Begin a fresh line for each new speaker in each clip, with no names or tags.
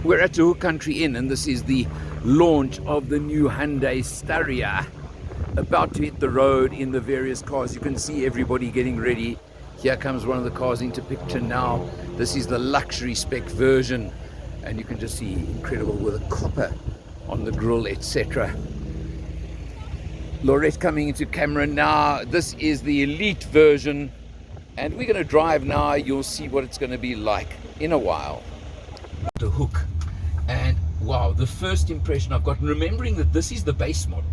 We're at the Hook Country Inn, and this is the launch of the new Hyundai Staria, about to hit the road in the various cars. You can see everybody getting ready. Here comes one of the cars into picture now. This is the luxury spec version, and you can just see incredible with a copper on the grille, etc. Laurette coming into camera now. This is the elite version, and we're going to drive now. You'll see what it's going to be like in a while. The Hook, and wow, the first impression I've got, remembering that this is the base model,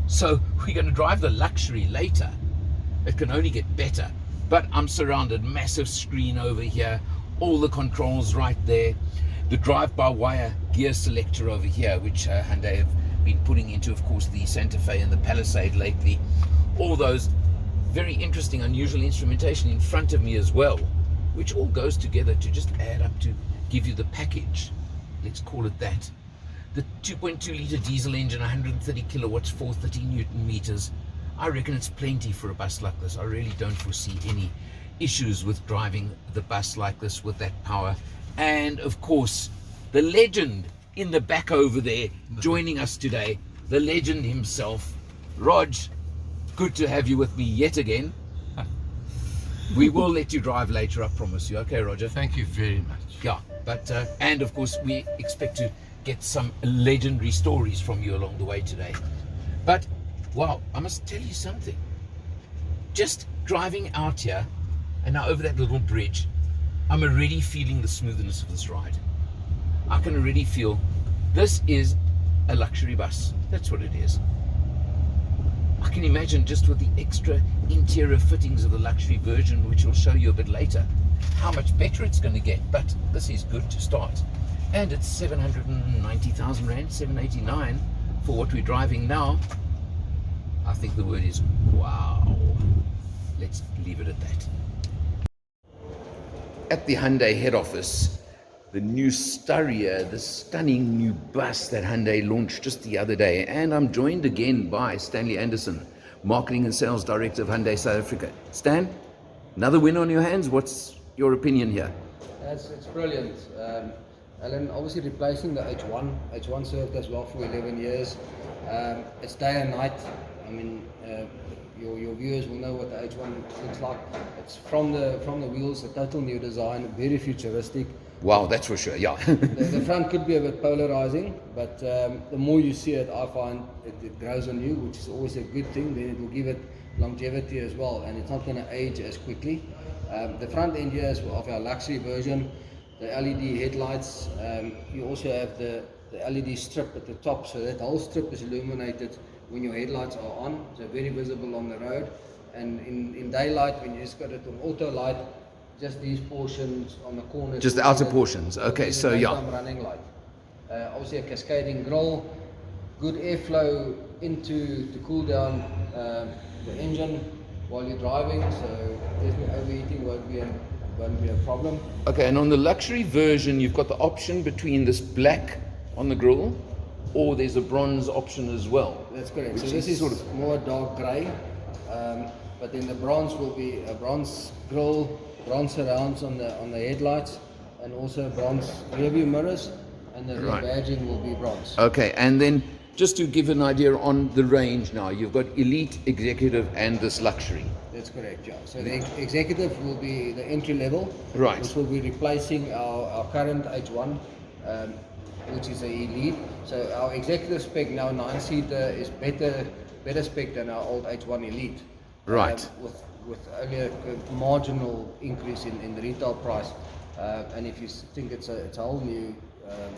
so we're going to drive the luxury later. It can only get better, but I'm surrounded, massive screen over here, all the controls right there, the drive-by-wire gear selector over here, which Hyundai have been putting into, of course, the Santa Fe and the Pallisade lately. All those very interesting, unusual instrumentation in front of me as well, which all goes together to just add up to give you the package, let's call it that. The 2.2 litre diesel engine, 130 kilowatts, 430 newton meters. I reckon it's plenty for a bus like this. I really don't foresee any issues with driving the bus like this with that power. And of course, the legend in the back over there joining us today, the legend himself, Rog. Good to have you with me yet again. We will let you drive later, I promise you. Okay, Roger?
Thank you very much.
Yeah, but and of course we expect to get some legendary stories from you along the way today. But wow, I must tell you something. Just driving out here and now over that little bridge, I'm already feeling the smoothness of this ride. I can already feel this is a luxury bus. That's what it is. I can imagine, just with the extra interior fittings of the luxury version, which I'll show you a bit later, how much better it's going to get. But this is good to start. And it's 790,000 Rand, 789 for what we're driving now. I think the word is wow. Let's leave it at that. At the Hyundai head office, the new Staria, the stunning new bus that Hyundai launched just the other day. And I'm joined again by Stanley Anderson, Marketing and Sales Director of Hyundai South Africa. Stan, another win on your hands. What's your opinion here?
It's brilliant. Alan, obviously replacing the H1. H1 served us well for 11 years. It's day and night. I mean, your viewers will know what the H1 looks like. It's from the wheels, a total new design, very futuristic.
Wow, that's for sure, yeah.
the front could be a bit polarizing, but the more you see it, I find it grows on you, which is always a good thing. Then it will give it longevity as well, and it's not going to age as quickly. The front end here is of our luxury version, the LED headlights. You also have the LED strip at the top, so that whole strip is illuminated when your headlights are on, so very visible on the road. And in daylight, when you just got it on auto light, just these portions on the corners.
Just the outer portions. Okay, so yeah.
Running light. Obviously a cascading grille, good airflow into to cool down the engine while you're driving. So definitely overheating won't be a problem.
Okay, and on the luxury version, you've got the option between this black on the grille, or there's a bronze option as well.
That's correct. So this is sort of more dark grey, but then the bronze will be a bronze grille, bronze surrounds on the headlights, and also bronze rearview mirrors, and the badging will be bronze.
Okay, and then just to give an idea on the range now, you've got elite, executive, and this luxury.
That's correct, yeah. So the executive will be the entry level,
right,
which will be replacing our current H1, which is a elite. So our executive spec now 9-seater is better spec than our old H1 elite.
Right.
With only a marginal increase in the retail price, and if you think it's a whole new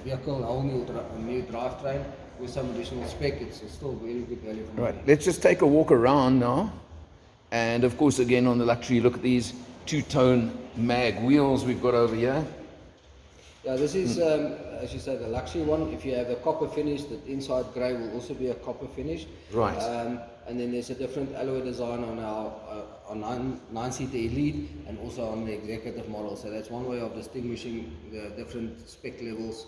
vehicle, a whole new drivetrain with some additional spec, it's still very good value for money.
Right, let's just take a walk around now, and of course again on the luxury, look at these two-tone mag wheels we've got over here.
Yeah, this is as you say, the luxury one. If you have a copper finish, the inside grey will also be a copper finish.
Right.
And then there's a different alloy design on our 9-seater elite and also on the executive model. So that's one way of distinguishing the different spec levels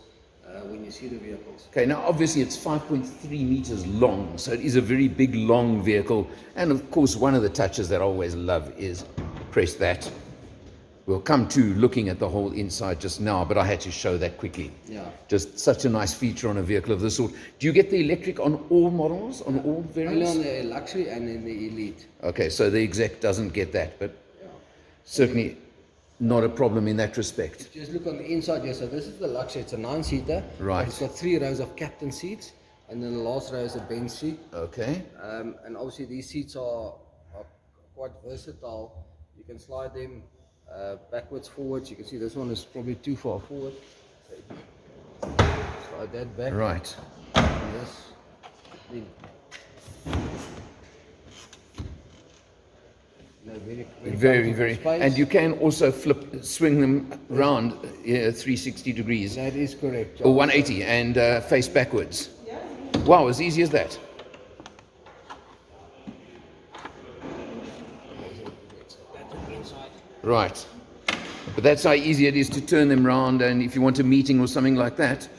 when you see the vehicles.
Okay, now obviously it's 5.3 meters long, so it is a very big, long vehicle. And of course, one of the touches that I always love is press that We'll come to looking at the whole inside just now, but I had to show that quickly.
Yeah.
Just such a nice feature on a vehicle of this sort. Do you get the electric on all models, on all variants?
Only on the luxury and in the elite.
Okay, so the exec doesn't get that, but certainly not a problem in that respect.
Just look on the inside here. So this is the luxury. It's a 9-seater.
Right.
It's got 3 rows of captain seats, and then the last row is a bench seat.
Okay.
And obviously these seats are quite versatile. You can slide them backwards, forwards. You can see this one is probably too far forward. Slide that back.
Right.
Yes. No,
Very, very.
space.
And you can also swing them around 360 degrees.
That is correct, John.
Or 180 and face backwards. Wow, as easy as that. Right. But that's how easy it is to turn them around, and if you want a meeting or something like that,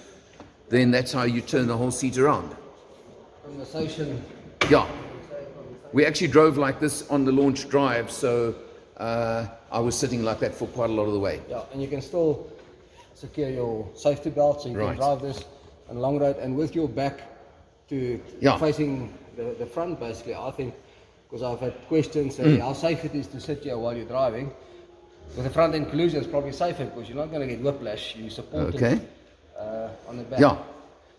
then that's how you turn the whole seat around.
Conversation.
Yeah. We actually drove like this on the launch drive, so I was sitting like that for quite a lot of the way.
Yeah, and you can still secure your safety belt, so you can drive this on a long road, and with your back to facing the front, basically. I think, because I've had questions how safe it is to sit here while you're driving. With the front end collision, it's probably safer because you're not going to get whiplash. You support it on the back.
Yeah,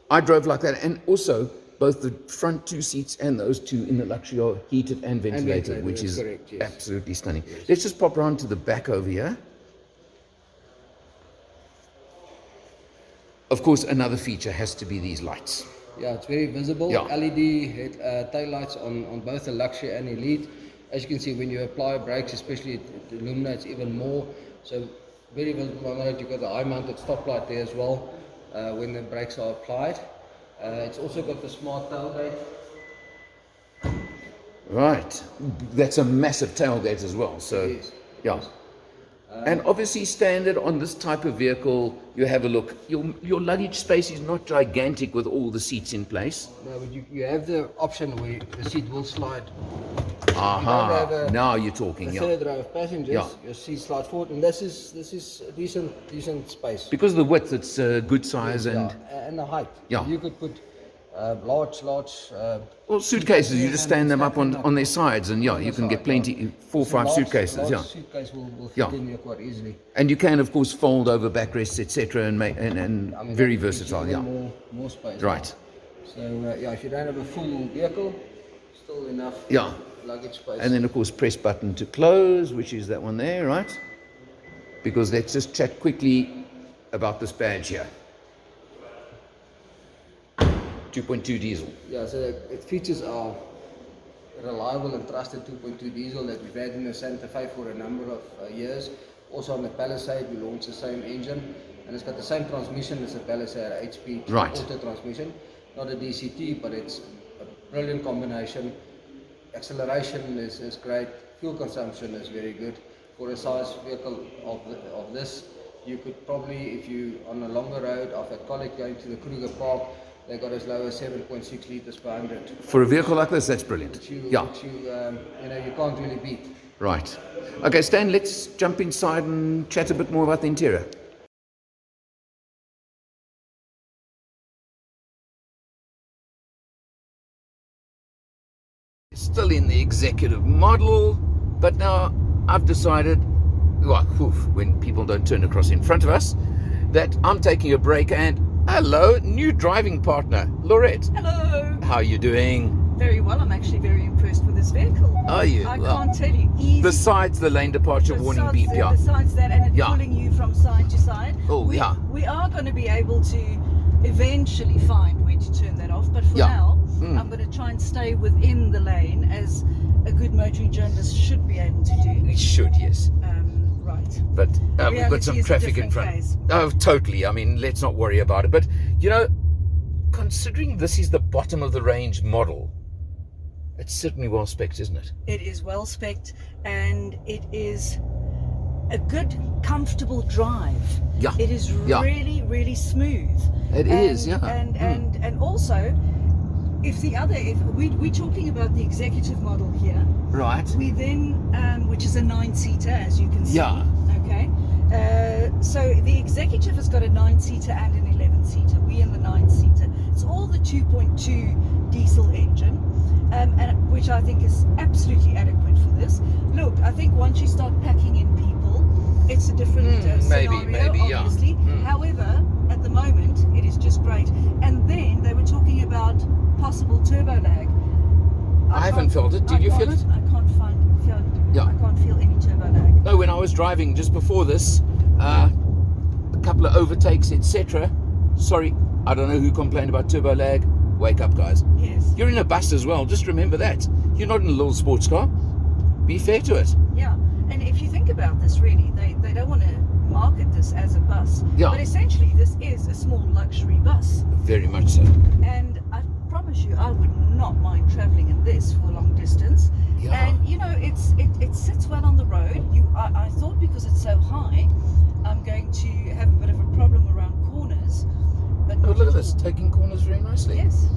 I drove like that, and also both the front 2 seats and those 2 in the luxury are heated and ventilated, which is
correct, yes.
absolutely stunning. Yes. Let's just pop around to the back over here. Of course, another feature has to be these lights.
Yeah, it's very visible.
Yeah.
LED tail lights on both the luxury and elite. As you can see, when you apply brakes, especially, it illuminates even more. So very visible on the road. You've got the eye-mounted stoplight there as well when the brakes are applied. It's also got the smart tailgate.
Right, that's a massive tailgate as well. So, yeah. And obviously standard on this type of vehicle, you have a look, your luggage space is not gigantic with all the seats in place.
No, but you have the option where the seat will slide.
Aha, now you're talking.
The third row of passengers, your seat slides forward, and this is a decent space.
Because of the width, it's a good size, and
the height.
Yeah.
You could put large.
Well, suitcases, you just stand them up on their sides, and you can get plenty, 4 or 5 suitcases.
Large suitcase will fit in here quite easily.
And you can, of course, fold over backrests, etc., and make very versatile.
More space.
Right.
So if you don't have a full vehicle, still enough. Luggage space.
And then, of course, press button to close, which is that one there, right? Because let's just chat quickly about this badge here. 2.2 diesel.
Yeah, so it features our reliable and trusted 2.2 diesel that we've had in the Santa Fe for a number of years. Also on the Pallisade, we launched the same engine, and it's got the same transmission as the Pallisade, 8-speed auto transmission. Not a DCT, but it's a brilliant combination. Acceleration is great. Fuel consumption is very good. For a size vehicle of this, you could probably, if you on a longer road, I've had colleagues going to the Kruger Park, they got as low as 7.6 litres per 100.
For a vehicle like this, that's brilliant.
Which you can't really beat.
Right. Okay, Stan, let's jump inside and chat a bit more about the interior. Still in the executive model, but now I've decided, when people don't turn across in front of us, that I'm taking a break. And hello, new driving partner, Laurette.
Hello.
How are you doing?
Very well. I'm actually very impressed with this vehicle.
Are you?
I can't tell you. Easy.
Besides the lane departure warning beep,
Besides that, and it's pulling you from side to side. We are going to be able to eventually find where to turn that off, but for now, I'm going to try and stay within the lane, as a good motoring journalist should be able to do.
It should, yes.
Right.
But we've got some traffic in front. Oh, totally. I mean, let's not worry about it. But, considering this is the bottom of the range model, it's certainly well spec'd, isn't it?
It is well spec'd, and it is a good, comfortable drive.
Yeah.
It is really, really smooth.
It is, yeah.
And also, if we're talking about the executive model here.
Right.
We then, which is a 9-seater, as you can see.
Yeah.
Okay. So the executive has got a 9-seater and an 11-seater. We in the 9-seater. It's all the 2.2 diesel engine, and which I think is absolutely adequate for this. Look, I think once you start packing in people, it's a different scenario,
maybe,
obviously.
yeah.
However, at the moment, it is just great. And then they were talking about possible turbo lag.
I haven't felt it. Did you feel it?
I can't
Yeah.
I can't feel any turbo lag.
No, when I was driving just before this, a couple of overtakes, etc. Sorry, I don't know who complained about turbo lag. Wake up, guys.
Yes.
You're in a bus as well. Just remember that. You're not in a little sports car. Be fair to it.
Yeah. And if you think about this, really, they don't want to market this as a bus.
Yeah.
But essentially, this is a small luxury bus.
Very much so.
And I promise you, I would not mind traveling in this for a long distance.
Yeah.
And you know, it sits well on the road. I thought because it's so high, I'm going to have a bit of a problem around corners. But
Oh,
not
look
at
at this,
all.
taking corners very nicely.
Yes.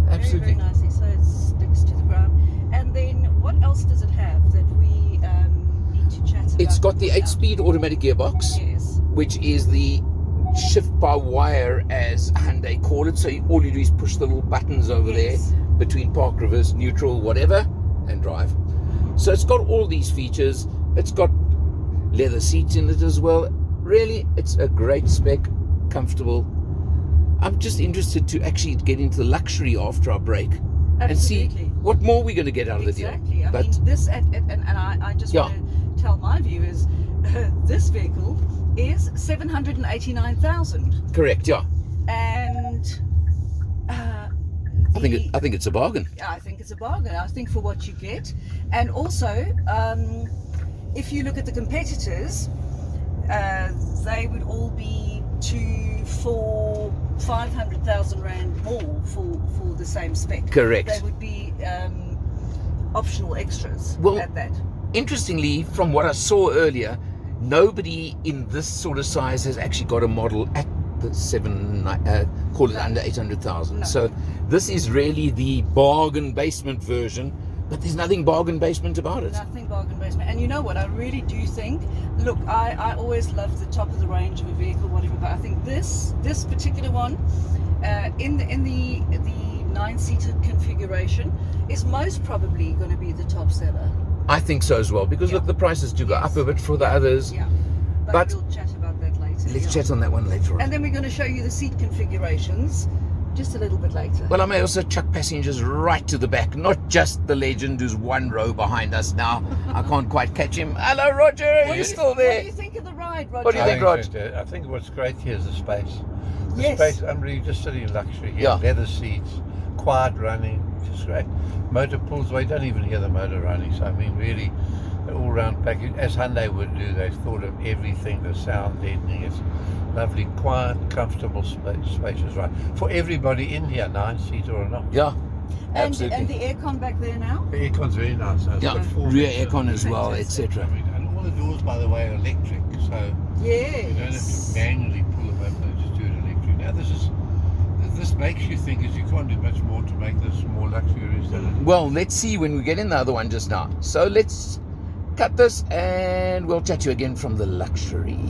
Absolutely.
Very, very nicely. So it sticks to the ground. And then what else does it have that we need to chat about?
It's got the 8-speed automatic gearbox,
Yes.
which is the shift by wire, as Hyundai call it. So all you do is push the little buttons over
Yes.
there between park, reverse, neutral, whatever, and drive. So it's got all these features. It's got leather seats in it as well. Really, it's a great spec, comfortable. I'm just interested to actually get into the luxury after our break and see
Absolutely.
what more we're going to get out of the deal.
Exactly. I
But
mean, this, and I just
Yeah.
want to tell my viewers, this vehicle is 789,000,
correct, yeah.
and
I think it's a bargain.
I think it's a bargain. I think for what you get, and also if you look at the competitors, they would all be 500,000 rand more for the same spec.
Correct.
They would be optional extras
Well,
at that.
Interestingly, from what I saw earlier, nobody in this sort of size has actually got a model at the call it under 800,000.
No.
So this is really the bargain basement version, but there's nothing bargain basement about it.
Nothing bargain basement. And you know what? I really do think. Look, I always love the top of the range of a vehicle, whatever. But I think this particular one, in the 9-seater configuration, is most probably going to be the top seller.
I think so as well, because
Yeah.
look, the prices do go
Yes.
up a bit for the others.
Yeah.
But
we'll chat about that later.
Let's
yeah.
chat on that one later on.
And then we're going to show you the seat configurations just a little bit later.
Well, I may also chuck passengers right to the back, not just the legend who's one row behind us now. I can't quite catch him. Hello, Roger. Are you still
What
there?
do you think of the ride, Roger?
What do you think, Rod?
I think what's great here is the space. The
Yes.
space, I'm really just sitting in luxury here.
Yeah.
Leather seats, quiet running, just great. Motor pulls away, don't even hear the motor running. So, I mean, really, the all-round package, as Hyundai would do, they've thought of everything, the sound deadening. It's lovely, quiet, comfortable, spacious ride. For everybody in here, 9-seater or not.
Yeah,
and
absolutely.
the aircon back there now?
The aircon's very nice. So it's
Yeah,
got 4
rear
extra-
aircon as well,
Fantastic.
etc.
I mean, and all the doors, by the way, are electric. So
Yes.
you don't have to manually pull them open, just do it electric. Now this makes you think is you can't do much more to make this more luxurious than it is.
Well, let's see when we get in the other one just now. So let's cut this and we'll chat to you again from the luxury.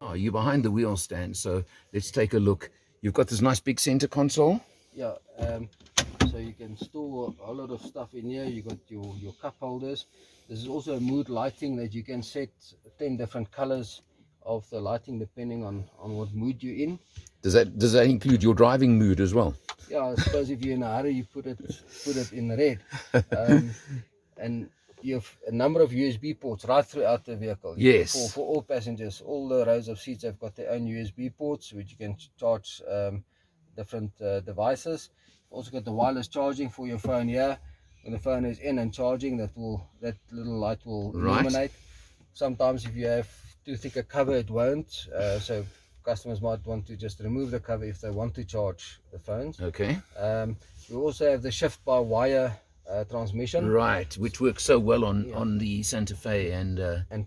Oh, you're behind the wheel stand, so let's take a look. You've got this nice big center console.
Yeah, so you can store a lot of stuff in here. You got your cup holders. This is also a mood lighting that you can set 10 different colors of the lighting depending on what mood you're in.
Does that include your driving mood as well?
Yeah, I suppose if you're in a hurry, you put it in red. And you have a number of USB ports right throughout the vehicle.
Yes.
For all passengers, all the rows of seats have got their own USB ports, which you can charge different devices. You've also got the wireless charging for your phone here. When the phone is in and charging, that little light will
Right.
illuminate. Sometimes if you have too thick a cover, it won't. So customers might want to just remove the cover if they want to charge the phones.
Okay.
We also have the shift by wire transmission.
Right, which works so well on the Santa Fe and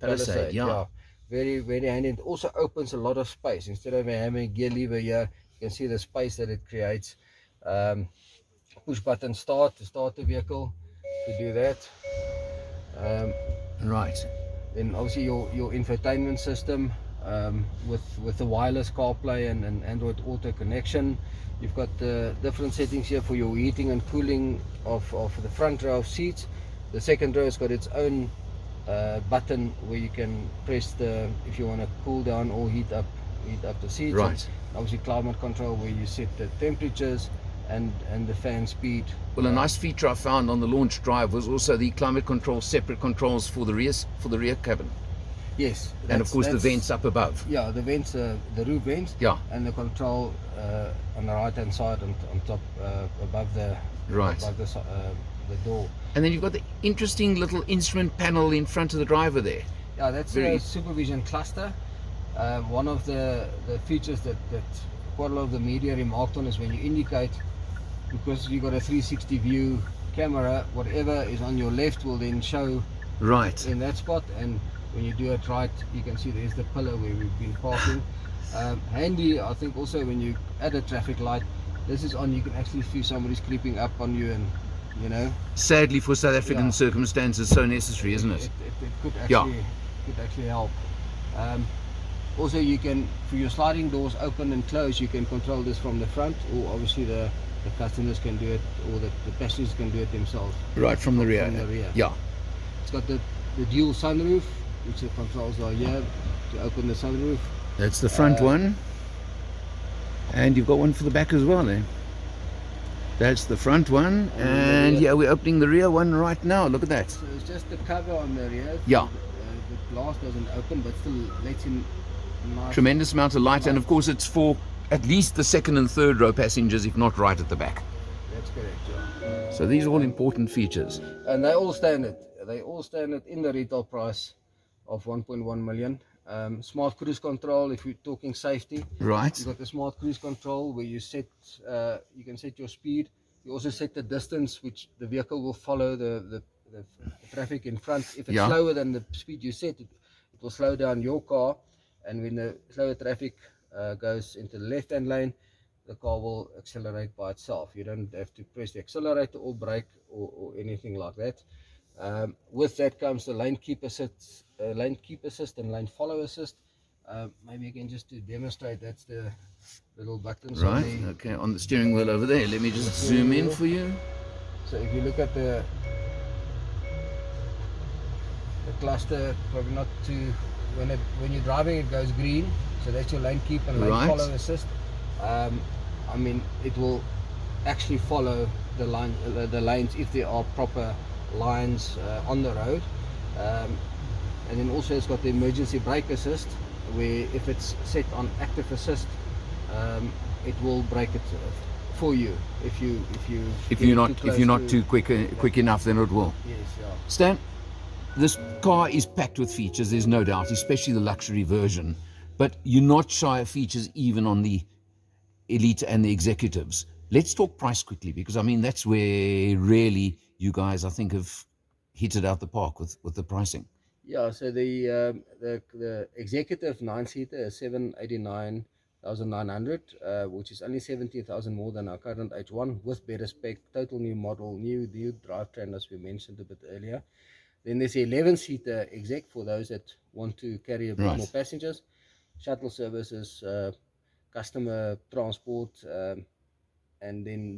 Pallisade. Yeah.
Very, very handy. It also opens a lot of space. Instead of having a gear lever here, you can see the space that it creates. Push button start to start the vehicle, to do that.
Right.
Then obviously your infotainment system with the wireless CarPlay and Android Auto connection. You've got the different settings here for your heating and cooling of the front row of seats. The second row has got its own button where you can press if you want to cool down or heat up the seats.
Right.
And obviously climate control where you set the temperatures and the fan speed.
Well, a nice feature I found on the launch drive was also the climate control, separate controls for the rear cabin.
Yes.
And of course the vents up above.
Yeah, the vents, the roof vents.
Yeah.
And the control on the right hand side on top above the the door.
And then you've got the interesting little instrument panel in front of the driver there.
Yeah, that's a supervision cluster. One of the features that quite a lot of the media remarked on is when you indicate, because you've got a 360 view camera, whatever is on your left will then show
right
in that spot, and when you do it right, you can see there's the pillar where we've been parking. Handy, I think, also when you add a traffic light, this is on, you can actually see somebody's creeping up on you, and you know.
Sadly for South African circumstances, so necessary, isn't it?
It could actually help. Also, you can, for your sliding doors open and close, you can control this from the front, or obviously the customers can do it, or the passengers can do it themselves.
Right, from the rear.
From the rear.
Yeah.
It's got the dual sunroof, which the controls are here to open the sunroof.
That's the front one. And you've got one for the back as well, eh? That's the front one. And yeah, we're opening the rear one right now. Look at that.
So it's just the cover on the rear.
Yeah.
The glass doesn't open, but still lets in nice.
Tremendous amount of light, and of course it's for at least the second and third row passengers, if not right at the back.
That's correct, yeah.
So these are all important features.
And they all standard. They all standard in the retail price of 1.1 million. Smart cruise control, if we're talking safety.
Right.
You've got the smart cruise control where you set, you can set your speed. You also set the distance which the vehicle will follow the traffic in front. If it's slower than the speed you set, it will slow down your car. And when the slower traffic goes into the left-hand lane, the car will accelerate by itself. You don't have to press the accelerator or brake or anything like that. With that comes the lane keep assist and lane follow assist. Maybe again, just to demonstrate, that's the little buttons.
Right. Okay. On the steering wheel over there. Let me just zoom in for you.
So if you look at the cluster, probably not too. When you're driving, it goes green. So that's your lane keep and lane follow assist. I mean, it will actually follow the lanes if there are proper lines on the road. And then also it's got the emergency brake assist, where if it's set on active assist, it will brake it for you. If you're not too quick enough, then it will. Yes, yeah.
Stan, this car is packed with features, there's no doubt, especially the luxury version, but you're not shy of features even on the elite and the executives. Let's talk price quickly, because I mean that's where really you guys, I think, have hit it out the park with the pricing.
Yeah, so the executive 9-seater is 789,900, which is only 17,000 more than our current H1 with better spec, total new model, new drivetrain as we mentioned a bit earlier. Then there's the 11-seater exec for those that want to carry a bit more passengers, shuttle services, customer transport, and then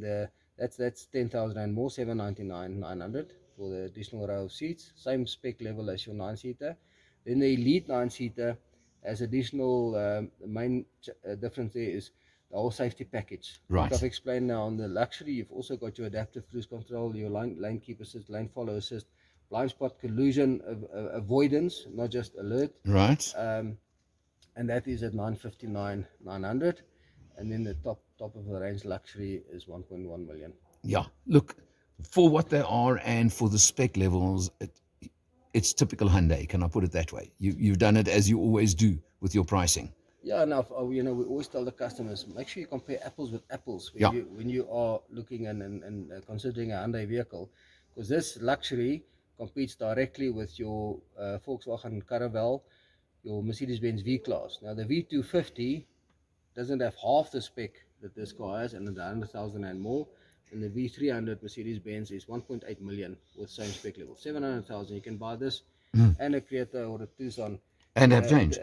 that's 10,000 and more, 799,900 for the additional row of seats, same spec level as your 9-seater. Then the elite 9-seater has additional, the main difference there is the whole safety package.
Right.
Like I've explained now, on the luxury, you've also got your adaptive cruise control, your lane keep assist, lane follow assist, blind spot collision avoidance, not just alert.
Right.
And that is at 959,900. And then the top of the range luxury is 1.1 million.
Yeah, look, for what they are and for the spec levels, it's typical Hyundai. Can I put it that way? You've done it as you always do with your pricing.
Yeah, enough. We always tell the customers, make sure you compare apples with apples when you are looking and considering a Hyundai vehicle, because this luxury competes directly with your Volkswagen Caravelle, your Mercedes-Benz V-Class. Now the V250 doesn't have half the spec that this car has, and the 100,000 and more. And the V300 Mercedes-Benz is 1.8 million with same spec level. 700,000. You can buy this and a Creta or a Tucson.
And have changed.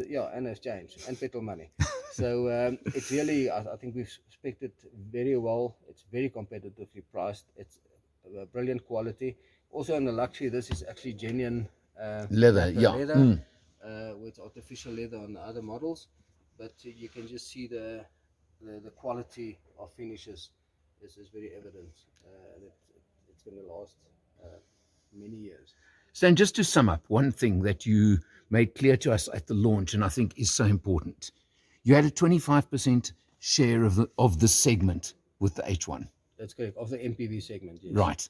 Yeah, and has changed, and petrol money. So it's really, I think we've spec'd it very well. It's very competitively priced. It's brilliant quality. Also in the luxury, this is actually genuine
leather,
leather, with artificial leather on the other models. But you can just see the quality of finishes is very evident, and it's going to last many years.
So, and just to sum up, one thing that you made clear to us at the launch, and I think is so important, you had a 25% share of the segment with the H1.
That's correct, of the MPV segment, yes.
Right.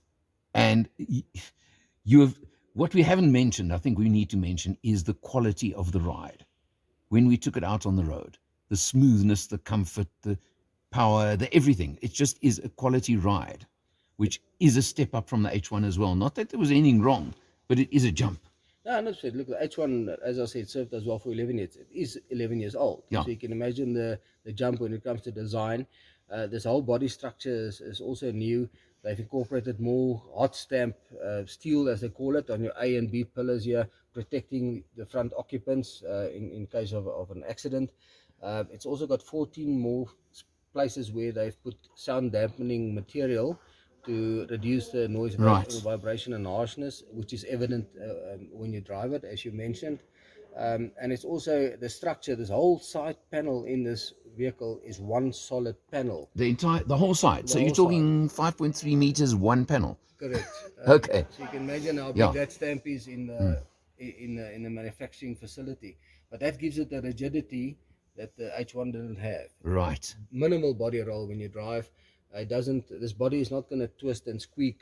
And you have, what we haven't mentioned, I think we need to mention, is the quality of the ride. When we took it out on the road, the smoothness, the comfort, the power, the everything, it just is a quality ride, which is a step up from the H1 as well. Not that there was anything wrong, but it is a jump.
No, no, look, the H1, as I said, served us well for 11 years. It is 11 years old.
Yeah.
So you can imagine the jump when it comes to design. This whole body structure is also new. They've incorporated more hot stamp steel, as they call it, on your A and B pillars here, protecting the front occupants in case of an accident. It's also got 14 more places where they've put sound dampening material to reduce the noise, vibration and harshness, which is evident when you drive it, as you mentioned. And it's also the structure, this whole side panel in this vehicle is one solid panel.
The whole side. So you're talking 5.3 meters, one panel.
Correct.
Okay.
So you can imagine how big that stamp is in the manufacturing facility. But that gives it the rigidity that the H1 didn't have.
Right.
Minimal body roll when you drive. This body is not going to twist and squeak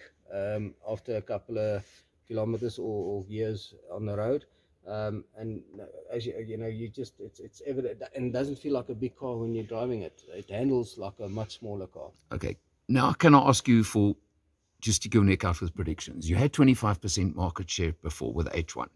after a couple of kilometers or years on the road. And as you know, it's evident, and it doesn't feel like a big car when you're driving it. It handles like a much smaller car.
Okay. Now, can I ask you for just to go neck out with predictions? You had 25% market share before with H1.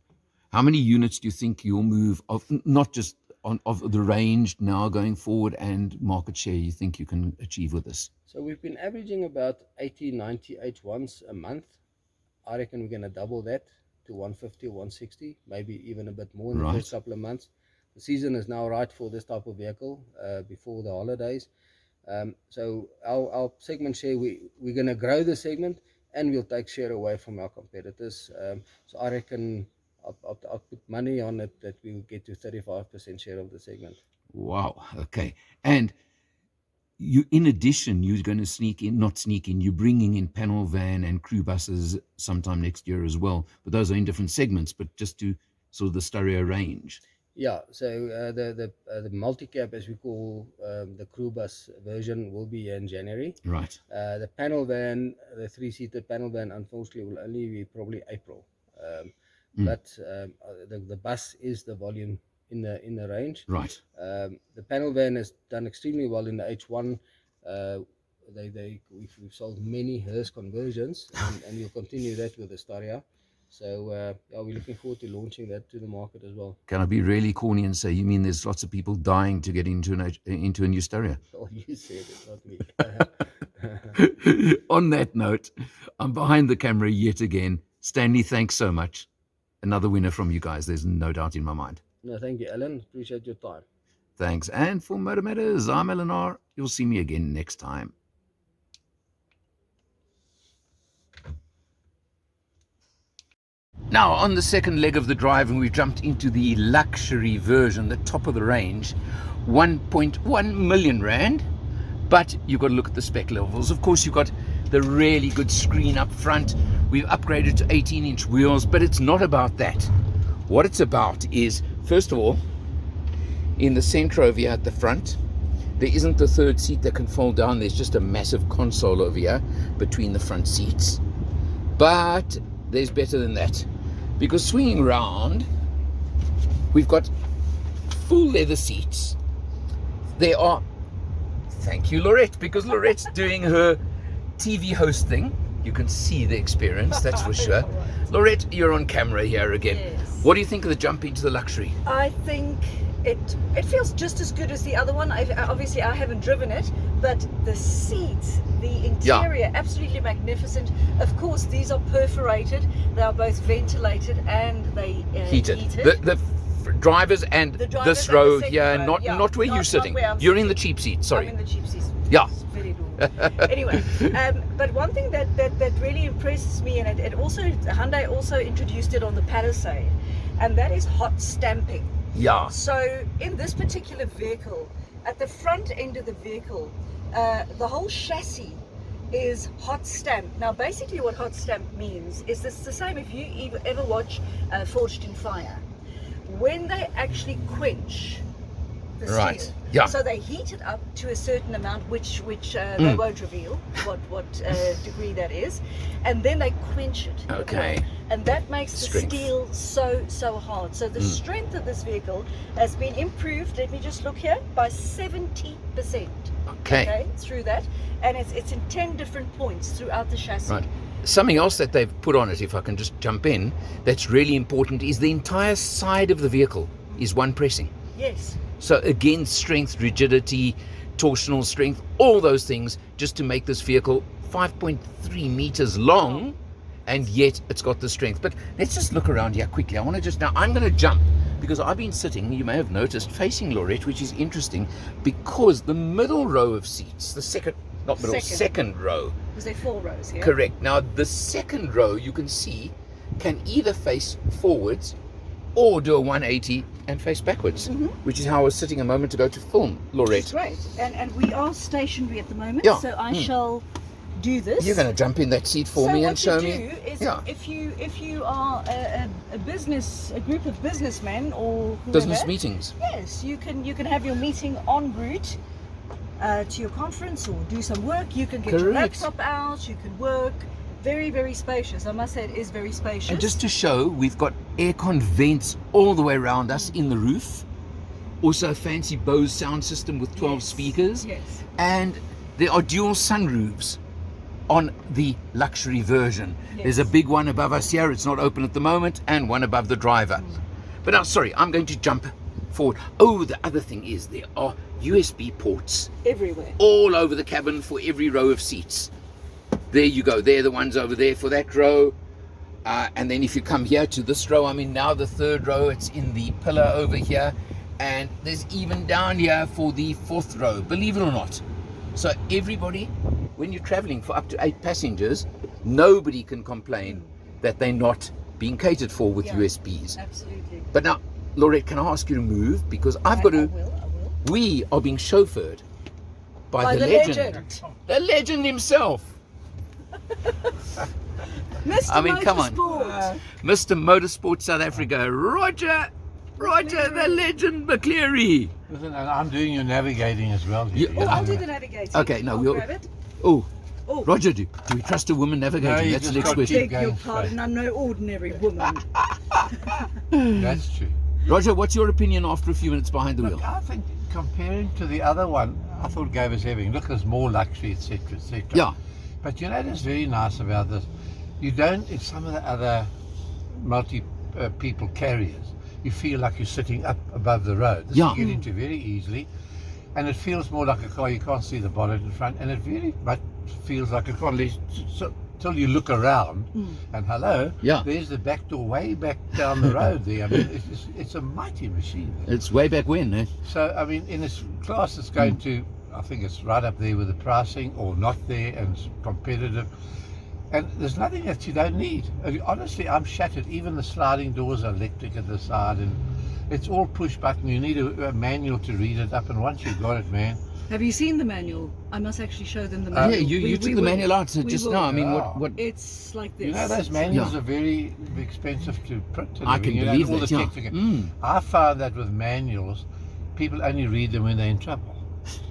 How many units do you think you'll move of, not just of the range now going forward, and market share you think you can achieve with this?
So we've been averaging about 80, 90 H1s a month. I reckon we're going to double that to 150 or 160, maybe even a bit more in the first couple of months. The season is now right for this type of vehicle before the holidays. So our segment share, we're going to grow the segment, and we'll take share away from our competitors. So I reckon I'll put money on it that we will get to 35% share of the segment.
Wow. Okay. And you, in addition, you're going to you're bringing in panel van and crew buses sometime next year as well. But those are in different segments, but just to sort of the Staria range.
Yeah. So the multi-cab, as we call the crew bus version, will be in January.
Right.
The panel van, the 3-seater panel van, unfortunately, will only be probably April. But the bus is the volume in the range.
Right.
The panel van has done extremely well in the H1. We've sold many Hearse conversions, and we'll continue that with the Staria. So we're looking forward to launching that to the market as well.
Can I be really corny and say, you mean there's lots of people dying to get into a new Staria?
Oh, you said it, not me.
On that note, I'm behind the camera yet again. Stanley, thanks so much. Another winner from you guys, there's no doubt in my mind.
No, thank you, Alan. Appreciate your time.
Thanks. And for Motor Matters, I'm Eleanor. You'll see me again next time. Now, on the second leg of the drive, and we've jumped into the luxury version, the top of the range, 1.1 million rand. But you've got to look at the spec levels. Of course, you've got the really good screen up front. We've upgraded to 18-inch wheels, but it's not about that. What it's about is, first of all, in the center over here at the front, there isn't the third seat that can fold down. There's just a massive console over here between the front seats. But there's better than that, because swinging around, we've got full leather seats. There are, thank you, Laurette, because Laurette's doing her TV host thing. You can see the experience, that's for sure. Laurette, you're on camera here again.
Yes.
What do you think of the jump into the luxury?
I think it feels just as good as the other one. Obviously, I haven't driven it, But the seats, the interior, absolutely magnificent. Of course, these are perforated. They are both ventilated and they heated.
The drivers and this row here, not where you're sitting. You're in the cheap seat. Sorry.
I'm in the cheap seat.
Yeah.
It's very low. Anyway, but one thing that really impresses me, and it also Hyundai also introduced it on the Palisade, and that is hot stamping.
Yeah.
So in this particular vehicle, at the front end of the vehicle, the whole chassis is hot stamped. Now, basically, what hot stamp means is this the same if you ever watch Forged in Fire. When they actually quench the steel, so they heat it up to a certain amount, which they won't reveal what degree that is, and then they quench it.
Okay.
And that makes the steel so hard. So the strength of this vehicle has been improved. Let me just look here, by 70%. Okay. Through that, and it's in 10 different points throughout the chassis.
Right. Something else that they've put on it, if I can just jump in, that's really important, is the entire side of the vehicle is one pressing.
Yes.
So again, strength, rigidity, torsional strength, all those things, just to make this vehicle 5.3 meters long, and yet it's got the strength. But let's just look around here quickly. I want to just, now I'm going to jump, because I've been sitting, you may have noticed, facing Laurette, which is interesting, because the middle row of seats, the second row.
Was there 4 rows here?
Correct. Now the second row, you can see, can either face forwards or do a 180 and face backwards, which is how I was sitting a moment ago to film Laurette.
Right, and we are stationary at the moment, so I shall do this.
You're going to jump in that seat for me and show me.
If you are a group of businessmen or whoever,
business meetings.
Yes, you can have your meeting en route to your conference or do some work. You can get your laptop out. You can work. Very, very spacious. I must say, it is very spacious.
And just to show, we've got aircon vents all the way around us in the roof. Also a fancy Bose sound system with 12 speakers.
Yes.
And there are dual sunroofs on the luxury version. There's a big one above us here. It's not open at the moment, and one above the driver. But now, sorry, I'm going to jump forward. Oh, the other thing is there are USB ports
everywhere,
all over the cabin for every row of seats. There you go. They're the ones over there for that row. And then if you come here to this row, I'm in now the third row. It's in the pillar over here. And there's even down here for the 4th row, believe it or not. So everybody, when you're traveling for up to 8 passengers, nobody can complain that they're not being catered for with USBs.
Absolutely.
But now, Laurette, can I ask you to move? Because I will. We are being chauffeured by the legend. The legend himself.
Mr.
I mean, come on.
Mr.
Motorsport South Africa, Roger, the legend McCleary.
Listen, and I'm doing your navigating as well.
I'll do the navigating.
Okay, no,
we'll grab it.
Roger, do we trust a woman navigating?
No,
that's the next question.
Beg your pardon, I'm no ordinary woman.
That's true.
Roger, what's your opinion after a few minutes behind the wheel?
I think comparing to the other one, I thought it gave us everything. Look, there's more luxury, etc., etc.
Yeah.
But you know what's very nice about this? You don't, in some of the other multi-people carriers, you feel like you're sitting up above the road. This you get into very easily. And it feels more like a car. You can't see the bonnet in front. And it very much feels like a car till you look around and hello, there's the back door way back down the road there. I mean, it's a mighty machine.
It's way back when, eh?
So, I mean, in this class, it's going to, I think it's right up there with the pricing or not there, and it's competitive. And there's nothing that you don't need. Honestly, I'm shattered. Even the sliding doors are electric at the side, and it's all push button. You need a manual to read it up, and once you've got it, man.
Have you seen the manual? I must actually show them the manual.
Yeah, you took the manual out just now. I mean, what?
It's like this.
You know, those manuals are very expensive to print.
I can believe that,
I found that with manuals, people only read them when they're in trouble.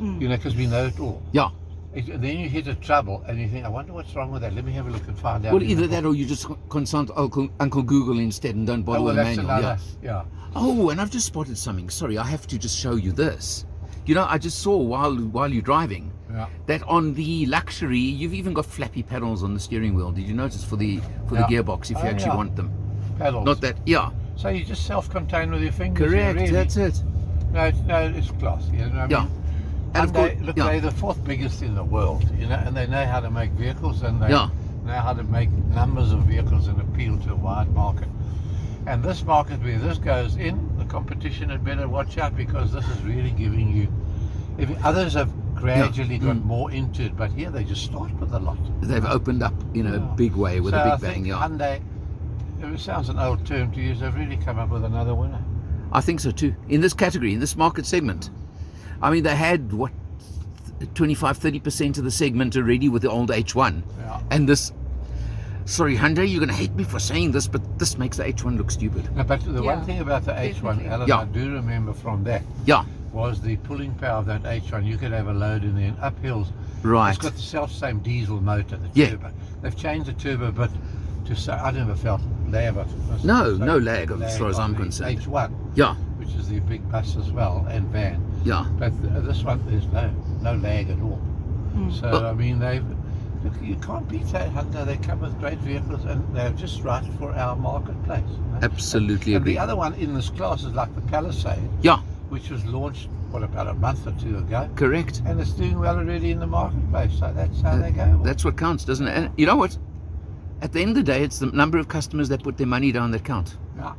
You know, because we know it all.
Yeah.
And then you hit a trouble and you think, I wonder what's wrong with that. Let me have a look and find out.
Well, either that or you just consult Uncle Google instead and don't bother with the manual. Oh, and I've just spotted something. Sorry, I have to just show you this. You know, I just saw while you're driving that on the luxury, you've even got flappy pedals on the steering wheel. Did you notice for the gearbox if you actually want them?
Pedals.
Not that,
So you just self-contain with your fingers.
Correct,
really?
that's it.
No, it's class. You know what I mean?
And of course,
Hyundai, look, they're the fourth biggest in the world, you know, and they know how to make vehicles, and they know how to make numbers of vehicles and appeal to a wide market. And this market, where this goes in, the competition had better watch out, because this is really giving you. If others have gradually got more into it, but here they just start with a lot.
They've opened up in a big way with
so
a big
I
bang.
think
Yeah,
Hyundai, it sounds an old term to use, they've really come up with another winner.
I think so too. In this category, in this market segment, I mean, they had what 25-30% of the segment already with the old H1, and this. Sorry, Hyundai, you're going to hate me for saying this, but this makes the H1 look stupid.
No, but the one thing about the H1, Alan, I do remember from that, was the pulling power of that H1. You could have a load in there, uphills.
Right.
It's got the self-same diesel motor, the turbo. They've changed the turbo, but to say, I never felt lag.
No lag as far as I'm concerned.
H1, which is the big bus as well, and van.
Yeah.
But this one, there's no lag at all. So, I mean, look, you can't beat that Hyundai. They come with great vehicles, and they're just right for our marketplace. You know?
Absolutely
and
agree.
the other one in this class is like the Pallisade.
Yeah.
Which was launched, about a month or two ago.
Correct.
And it's doing well already in the marketplace. So that's how they go.
That's what counts, doesn't it? And you know what? At the end of the day, it's the number of customers that put their money down that count.
Yeah.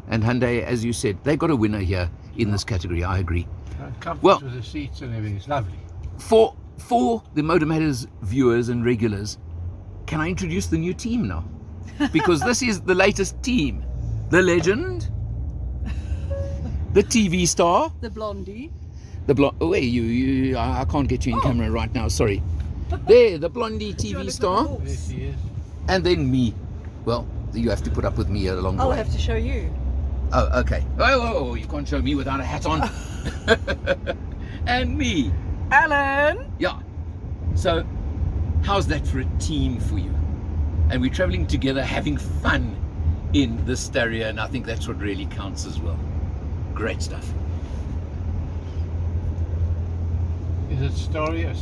And Hyundai, as you said, they got a winner here in this category. I agree.
Comfort with the seats and everything. It's lovely.
For the Motor Matters viewers and regulars, can I introduce the new team now? Because this is the latest team. The legend, the TV star,
the blondie,
the blonde. Oh, wait, you I can't get you in camera right now. Sorry. There, the blondie TV star,
There she is.
and then me. Well, you have to put up with me along the
I'll
way.
have to show you.
Oh, okay. Oh, you can't show me without a hat on. And me.
Alan.
Yeah. So, how's that for a team for you? And we're traveling together, having fun in the Staria, and I think that's what really counts as well. Great stuff.
Is it Staria?